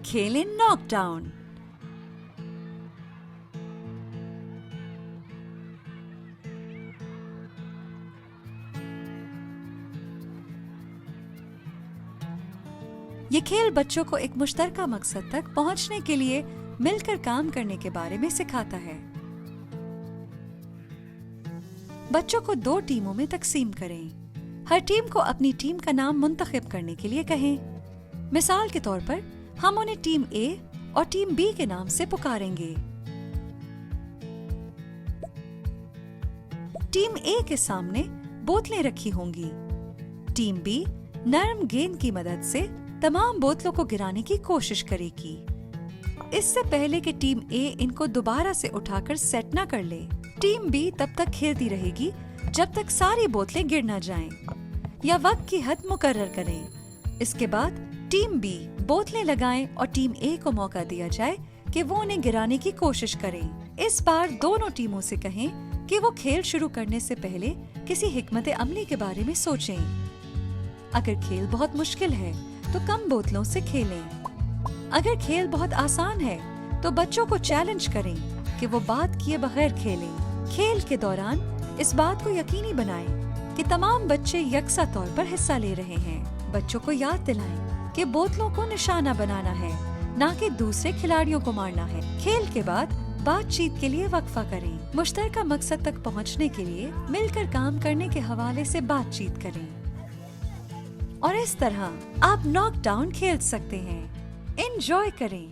کھیلیں ناک ڈاؤن۔ یہ کھیل بچوں کو ایک مشترکہ مقصد تک پہنچنے کے لیے مل کر کام کرنے کے بارے میں سکھاتا ہے۔ بچوں کو 2 ٹیموں میں تقسیم کریں۔ ہر ٹیم کو اپنی ٹیم کا نام منتخب کرنے کے لیے کہیں۔ مثال کے طور پر ہم انہیں ٹیم اے اور ٹیم بی کے نام سے پکاریں گے۔ ٹیم اے کے سامنے بوتلیں رکھی ہوں گی۔ ٹیم بی نرم گیند کی مدد سے تمام بوتلوں کو گرانے کی کوشش کرے گی۔ اس سے پہلے کہ ٹیم اے ان کو دوبارہ سے اٹھا کر سیٹ نہ کر لے، ٹیم بی تب تک کھیلتی رہے گی جب تک ساری بوتلیں گر نہ جائیں یا وقت کی حد مقرر کریں۔ اس کے بعد ٹیم بی بوتلیں لگائیں اور ٹیم اے کو موقع دیا جائے کہ وہ انہیں گرانے کی کوشش کریں۔ اس بار دونوں ٹیموں سے کہیں کہ وہ کھیل شروع کرنے سے پہلے کسی حکمت عملی کے بارے میں سوچیں۔ اگر کھیل بہت مشکل ہے تو کم بوتلوں سے کھیلیں۔ اگر کھیل بہت آسان ہے تو بچوں کو چیلنج کریں کہ وہ بات کیے بغیر کھیلیں۔ کھیل کے دوران اس بات کو یقینی بنائیں کہ تمام بچے یکساں طور پر حصہ لے رہے ہیں۔ بچوں کو یاد دلائیں کہ بوتلوں کو نشانہ بنانا ہے، نہ کہ دوسرے کھلاڑیوں کو مارنا ہے۔ کھیل کے بعد بات چیت کے لیے وقفہ کریں۔ مشترکہ مقصد تک پہنچنے کے لیے مل کر کام کرنے کے حوالے سے بات چیت کریں، اور اس طرح آپ ناک ڈاؤن کھیل سکتے ہیں۔ انجوائے کریں۔